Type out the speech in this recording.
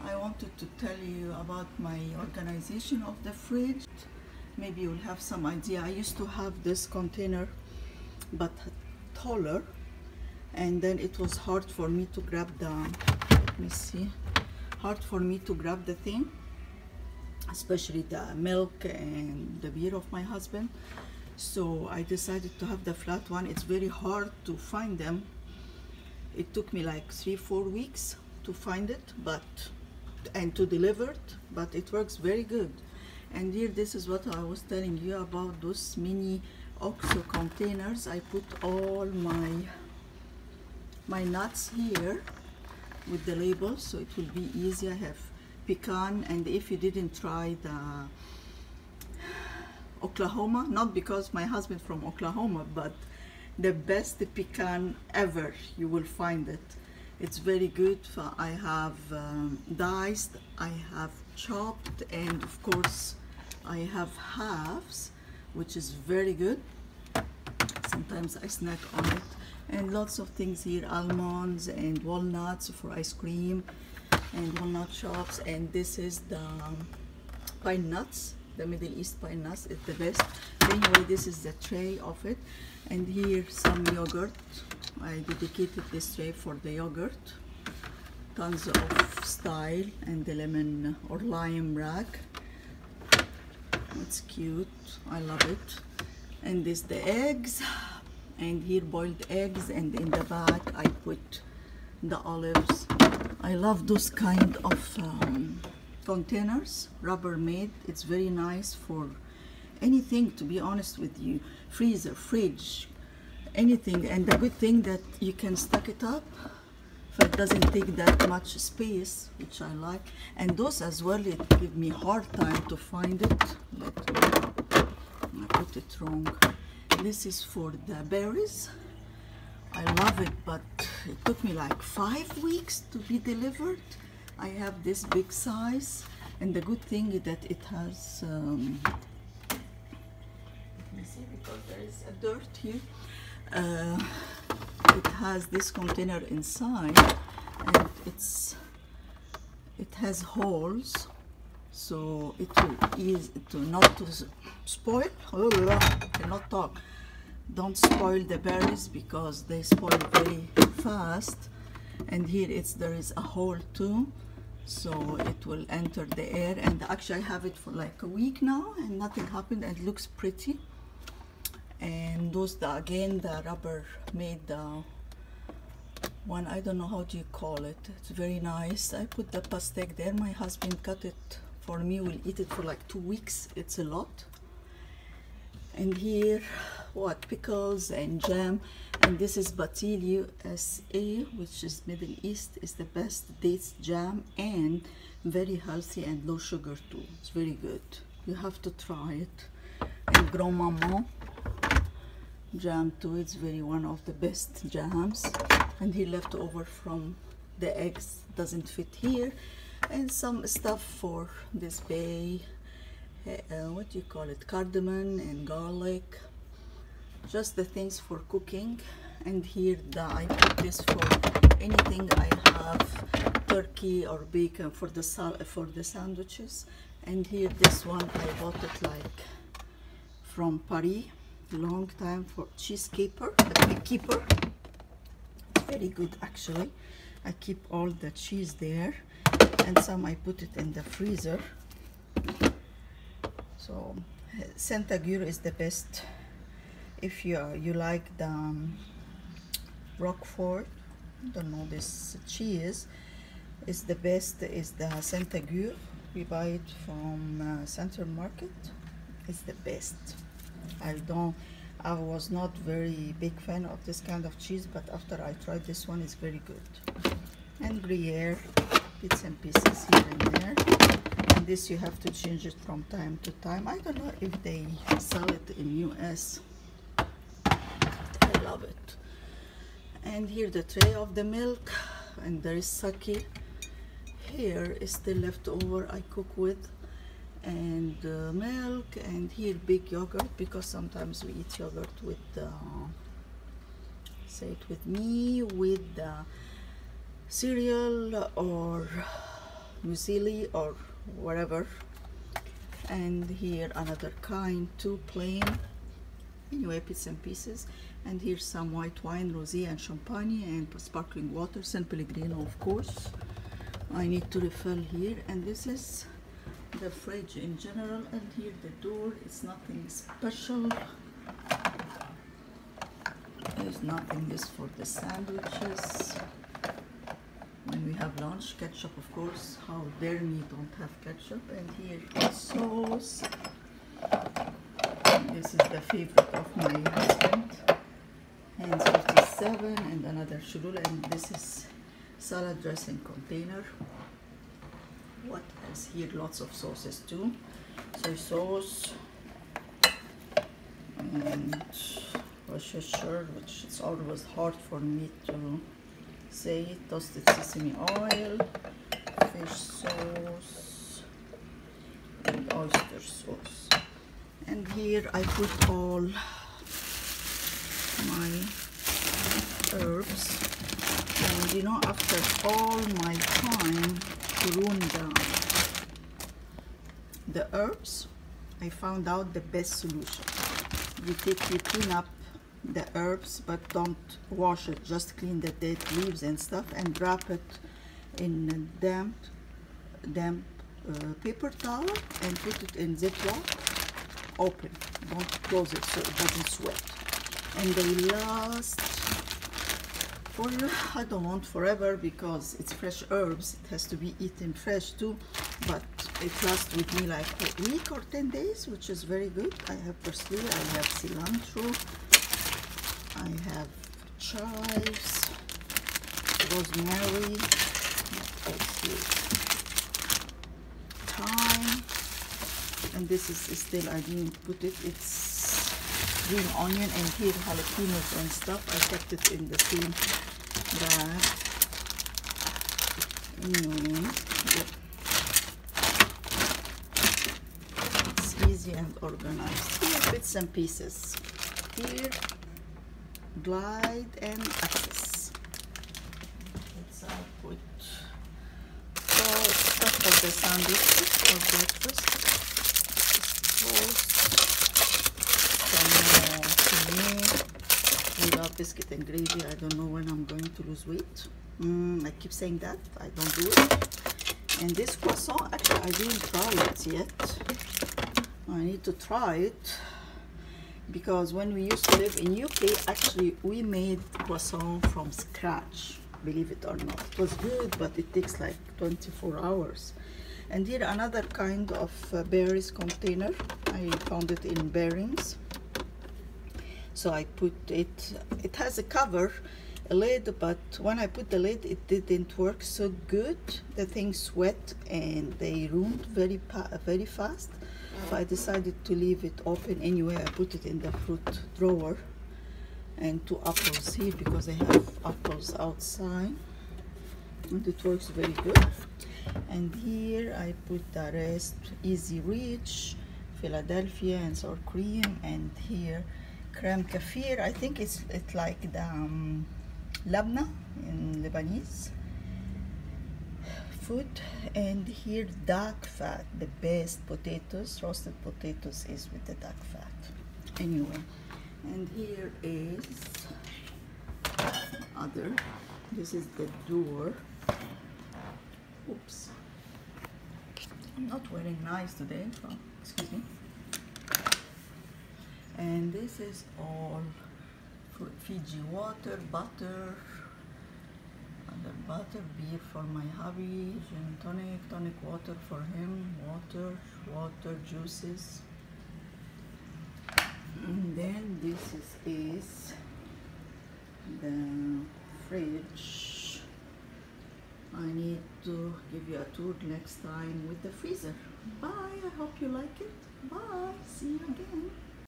I wanted to tell you about my organization of the fridge. Maybe you'll have some idea. I used to have this container but taller, and then it was hard for me to grab the, let me see, hard for me to grab the thing, especially the milk and the beer of my husband. So I decided to have the flat one. It's very hard to find them. It took me like 3-4 weeks to find it, and to deliver it, but it works very good. And here, this is what I was telling you about, those mini OXO containers. I put all my nuts here with the label, so it will be easy. I have pecan, and if you didn't try the Oklahoma, not because my husband from Oklahoma, but the best pecan ever, you will find it. It's very good. I have diced, I have chopped, and of course I have halves, which is very good. Sometimes I snack on it. And lots of things here, almonds and walnuts for ice cream, and walnut chops. And this is the pine nuts, the Middle East pine nuts. It's the best. Anyway, this is the tray of it. And here some yogurt. I dedicated this tray for the yogurt. Tons of style, and the lemon or lime rack. It's cute. I love it. And this the eggs, and here boiled eggs, and in the back I put the olives. I love those kind of containers, rubber made. It's very nice for anything, to be honest with you. Freezer, fridge, anything. And the good thing that you can stack it up, so it doesn't take that much space, which I like. And those as well, it give me hard time to find it. I put it wrong. This is for the berries. I love it, but it took me like 5 weeks to be delivered. I have this big size, and the good thing is that it has let me see, because there is a dirt here. It has this container inside, and it has holes, so it will ease to not to spoil. I cannot talk. Don't spoil the berries because they spoil very fast. And here there is a hole too, so it will enter the air. And actually I have it for like a week now, and nothing happened, and it looks pretty. And those, again, the rubber made one, I don't know how do you call it. It's very nice. I put the pastèque there. My husband cut it for me. We'll eat it for like 2 weeks. It's a lot. And here, what, pickles and jam. And this is Batil USA, which is Middle East, is the best dates jam, and very healthy and low sugar too. It's very good. You have to try it. And Grand Maman jam too. It's very one of the best jams. And he left over from the eggs, doesn't fit here. And some stuff for this bay, what do you call it, cardamom and garlic, just the things for cooking. And here I put this for anything I have, turkey or bacon for the sandwiches. And here this one, I bought it like from Paris, long time, for cheese keeper, it's very good actually. I keep all the cheese there, and some I put it in the freezer. So Saint-Agur is the best. If you like the Roquefort, I don't know, this cheese is the best, is the Saint-Agur. We buy it from Center Market. It's the best. I was not very big fan of this kind of cheese, but after I tried this one, it's very good. And Gruyere, bits and pieces here and there. And this you have to change it from time to time. I don't know if they sell it in US. I love it. And here the tray of the milk, and there is sake. Here is the leftover I cook with, and milk. And here big yogurt, because sometimes we eat yogurt with say it with me, with cereal or muesli or whatever. And here another kind, too, plain. Anyway, bits and pieces. And here's some white wine, rosé and champagne, and sparkling water, San Pellegrino, of course. I need to refill here. And this is the fridge in general. And here the door, it's nothing special. There's nothing. This for the sandwiches. When we have lunch, ketchup, of course. How dare me don't have ketchup. And here is sauce. This is the favorite of my husband. And 57, and another shulula. And this is salad dressing container. What else here? Lots of sauces too. Soy sauce. And Worcestershire, which is always hard for me to say. Toasted sesame oil, fish sauce, and oyster sauce. And here I put all my herbs. And you know, after all my time to ruin the herbs, I found out the best solution. You clean up the herbs, but don't wash it, just clean the dead leaves and stuff, and wrap it in a damp paper towel and put it in Ziploc. Open, don't close it so it doesn't sweat. And they last for, I don't want forever because it's fresh herbs, it has to be eaten fresh too, but it lasts with me like a week or 10 days, which is very good. I have parsley, I have cilantro, I have chives, rosemary, thyme, and this is still, I didn't put it, it's green onion, and here jalapenos and stuff. I kept it in the same bag. It's easy and organized. Here, bits and pieces. Here, Glide and Access. Let's put stuff for the sandwiches for breakfast. Without biscuit and gravy, I don't know when I'm going to lose weight. I keep saying that, I don't do it. And this croissant, actually I didn't try it yet. I need to try it, because when we used to live in UK, actually we made croissant from scratch, believe it or not. It was good, but it takes like 24 hours. And here another kind of berries container. I found it in Bearings. So I put it, it has a cover, a lid, but when I put the lid, it didn't work so good. The things sweat and they ruined very fast. So I decided to leave it open. Anyway, I put it in the fruit drawer. And 2 apples here because I have apples outside. And it works very good. And here I put the rest, Easy Reach, Philadelphia and sour cream, and here creme kefir. I think it's like the labna in Lebanese food. And here duck fat, the best potatoes, roasted potatoes is with the duck fat. Anyway, and here is other, this is the door. Oops, I'm not wearing nice today, so excuse me. And this is all Fiji water, butter, other butter, beer for my hubby, gin tonic, tonic water for him, water, juices. And then this is the fridge. I need to give you a tour next time with the freezer. Bye, I hope you like it. Bye, see you again.